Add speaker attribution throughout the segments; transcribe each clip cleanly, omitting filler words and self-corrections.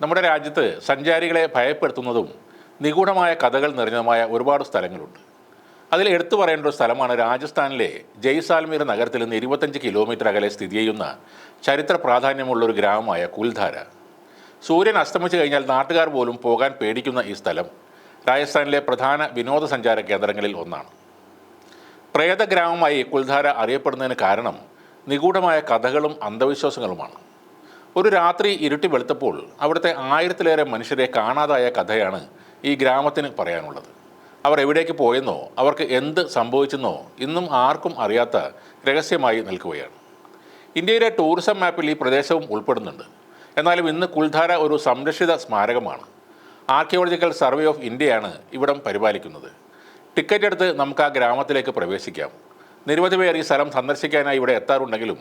Speaker 1: നമ്മുടെ രാജ്യത്ത് സഞ്ചാരികളെ ഭയപ്പെടുത്തുന്നതും നിഗൂഢമായ കഥകൾ നിറഞ്ഞതുമായ ഒരുപാട് സ്ഥലങ്ങളുണ്ട്. അതിൽ എടുത്തു പറയേണ്ട ഒരു സ്ഥലമാണ് രാജസ്ഥാനിലെ ജയ്സാൽമീർ നഗരത്തിൽ നിന്ന് 25 കിലോമീറ്റർ അകലെ സ്ഥിതി ചെയ്യുന്ന ചരിത്ര പ്രാധാന്യമുള്ളൊരു ഗ്രാമമായ കുൽധാര. സൂര്യൻ അസ്തമിച്ചു കഴിഞ്ഞാൽ നാട്ടുകാർ പോലും പോകാൻ പേടിക്കുന്ന ഈ സ്ഥലം രാജസ്ഥാനിലെ പ്രധാന വിനോദസഞ്ചാര കേന്ദ്രങ്ങളിൽ ഒന്നാണ്. പ്രേതഗ്രാമമായി കുൽധാര അറിയപ്പെടുന്നതിന് കാരണം നിഗൂഢമായ കഥകളും അന്ധവിശ്വാസങ്ങളുമാണ്. ഒരു രാത്രി ഇരുട്ടി വെളുത്തപ്പോൾ അവിടുത്തെ 1000-ലേറെ മനുഷ്യരെ കാണാതായ കഥയാണ് ഈ ഗ്രാമത്തിന് പറയാനുള്ളത്. അവർ എവിടേക്ക് പോയെന്നോ അവർക്ക് എന്ത് സംഭവിച്ചെന്നോ ഇന്നും ആർക്കും അറിയാത്ത രഹസ്യമായി നിൽക്കുകയാണ്. ഇന്ത്യയിലെ ടൂറിസം മാപ്പിൽ ഈ പ്രദേശവും ഉൾപ്പെടുന്നുണ്ട്. എന്നാലും ഇന്ന് കുൽധാര ഒരു സംരക്ഷിത സ്മാരകമാണ്. ആർക്കിയോളജിക്കൽ സർവേ ഓഫ് ഇന്ത്യയാണ് ഇവിടം പരിപാലിക്കുന്നത്. ടിക്കറ്റ് എടുത്ത് നമുക്ക് ആ ഗ്രാമത്തിലേക്ക് പ്രവേശിക്കാം. നിരവധി പേർ ഈ സ്ഥലം സന്ദർശിക്കാനായി ഇവിടെ എത്താറുണ്ടെങ്കിലും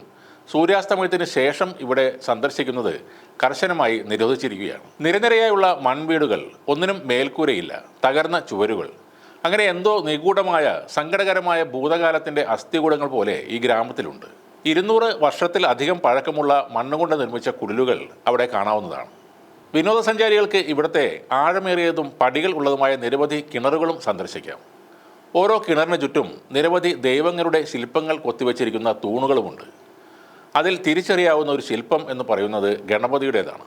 Speaker 1: സൂര്യാസ്തമയത്തിന് ശേഷം ഇവിടെ സന്ദർശിക്കുന്നത് കർശനമായി നിരോധിച്ചിരിക്കുകയാണ്. നിരനിരയായുള്ള മൺവീടുകൾ, ഒന്നിനും മേൽക്കൂരയില്ല, തകർന്ന ചുവരുകൾ, അങ്ങനെ എന്തോ നിഗൂഢമായ സങ്കടകരമായ ഭൂതകാലത്തിൻ്റെ അസ്ഥികൂടങ്ങൾ പോലെ ഈ ഗ്രാമത്തിലുണ്ട്. 200 വർഷത്തിലധികം പഴക്കമുള്ള മണ്ണുകൊണ്ട് നിർമ്മിച്ച കുടിലുകൾ അവിടെ കാണാവുന്നതാണ്. വിനോദസഞ്ചാരികൾക്ക് ഇവിടുത്തെ ആഴമേറിയതും പടികൾ ഉള്ളതുമായ നിരവധി കിണറുകളും സന്ദർശിക്കാം. ഓരോ കിണറിന് ചുറ്റും നിരവധി ദൈവങ്ങളുടെ ശില്പങ്ങൾ കൊത്തിവെച്ചിരിക്കുന്ന തൂണുകളുമുണ്ട്. അതിൽ തിരിച്ചറിയാവുന്ന ഒരു ശില്പം എന്ന് പറയുന്നത് ഗണപതിയുടേതാണ്.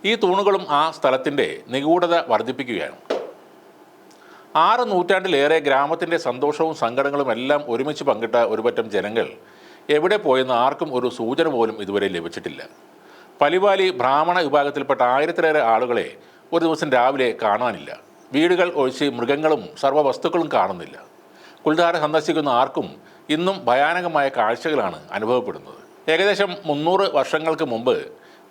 Speaker 1: ഈ തൂണുകളും ആ സ്ഥലത്തിൻ്റെ നിഗൂഢത വർദ്ധിപ്പിക്കുകയാണ്. 6 നൂറ്റാണ്ടിലേറെ ഗ്രാമത്തിൻ്റെ സന്തോഷവും സങ്കടങ്ങളും എല്ലാം ഒരുമിച്ച് പങ്കിട്ട ഒരുപറ്റം ജനങ്ങൾ എവിടെ പോയെന്ന് ആർക്കും ഒരു സൂചന പോലും ഇതുവരെ ലഭിച്ചിട്ടില്ല. പലിവാലി ബ്രാഹ്മണ വിഭാഗത്തിൽപ്പെട്ട 1000-ലേറെ ആളുകളെ ഒരു ദിവസം രാവിലെ കാണാനില്ല. വീടുകൾ ഒഴിച്ച് മൃഗങ്ങളും സർവ്വ വസ്തുക്കളും കാണുന്നില്ല. കുൽധാര സന്ദർശിക്കുന്ന ആർക്കും ഇന്നും ഭയാനകമായ കാഴ്ചകളാണ് അനുഭവപ്പെടുന്നത്. ഏകദേശം 300 വർഷങ്ങൾക്ക് മുമ്പ്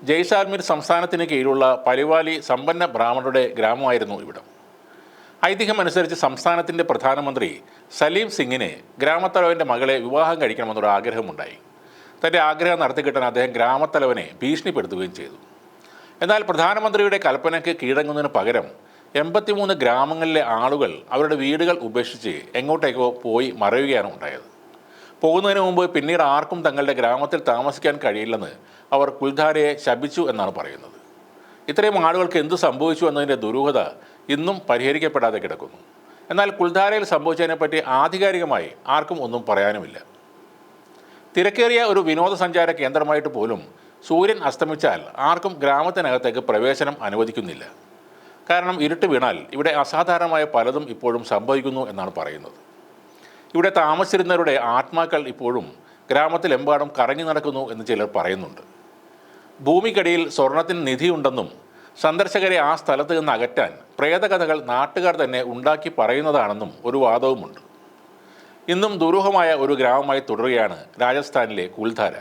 Speaker 1: ജയ്സാൽമീർ സംസ്ഥാനത്തിന് കീഴിലുള്ള പലിവാലി സമ്പന്ന ബ്രാഹ്മണരുടെ ഗ്രാമമായിരുന്നു ഇവിടം. ഐതിഹ്യമനുസരിച്ച് സംസ്ഥാനത്തിൻ്റെ പ്രധാനമന്ത്രി സലീം സിംഗിന് ഗ്രാമത്തലവൻ്റെ മകളെ വിവാഹം കഴിക്കണമെന്നൊരു ആഗ്രഹമുണ്ടായി. തൻ്റെ ആഗ്രഹം നടത്തിക്കിട്ടാൻ അദ്ദേഹം ഗ്രാമത്തലവനെ ഭീഷണിപ്പെടുത്തുകയും ചെയ്തു. എന്നാൽ പ്രധാനമന്ത്രിയുടെ കൽപ്പനയ്ക്ക് കീഴടങ്ങുന്നതിന് പകരം 83 ഗ്രാമങ്ങളിലെ ആളുകൾ അവരുടെ വീടുകൾ ഉപേക്ഷിച്ച് എങ്ങോട്ടേക്കോ പോയി മറയുകയാണ് ഉണ്ടായത്. പോകുന്നതിന് മുമ്പ് പിന്നീട് ആർക്കും തങ്ങളുടെ ഗ്രാമത്തിൽ താമസിക്കാൻ കഴിയില്ലെന്ന് അവർ കുൽധാരയെ ശപിച്ചു എന്നാണ് പറയുന്നത്. ഇത്രയും ആളുകൾക്ക് എന്തു സംഭവിച്ചു എന്നതിൻ്റെ ദുരൂഹത ഇന്നും പരിഹരിക്കപ്പെടാതെ കിടക്കുന്നു. എന്നാൽ കുൽധാരയിൽ സംഭവിച്ചതിനെപ്പറ്റി ആധികാരികമായി ആർക്കും ഒന്നും പറയാനുമില്ല. തിരക്കേറിയ ഒരു വിനോദസഞ്ചാര കേന്ദ്രമായിട്ട് പോലും സൂര്യൻ അസ്തമിച്ചാൽ ആർക്കും ഗ്രാമത്തിനകത്തേക്ക് പ്രവേശനം അനുവദിക്കുന്നില്ല. കാരണം ഇരുട്ട് വീണാൽ ഇവിടെ അസാധാരണമായ പലതും ഇപ്പോഴും സംഭവിക്കുന്നു എന്നാണ് പറയുന്നത്. ഇവിടെ താമസിച്ചിരുന്നവരുടെ ആത്മാക്കൾ ഇപ്പോഴും ഗ്രാമത്തിലെമ്പാടും കറങ്ങി നടക്കുന്നു എന്ന് ചിലർ പറയുന്നുണ്ട്. ഭൂമിക്കടിയിൽ സ്വർണത്തിന് നിധിയുണ്ടെന്നും സന്ദർശകരെ ആ സ്ഥലത്ത് നിന്ന് അകറ്റാൻ പ്രേതകഥകൾ നാട്ടുകാർ തന്നെ ഉണ്ടാക്കി പറയുന്നതാണെന്നും ഒരു വാദവുമുണ്ട്. ഇന്നും ദുരൂഹമായ ഒരു ഗ്രാമമായി തുടരുകയാണ് രാജസ്ഥാനിലെ കുൽധാര.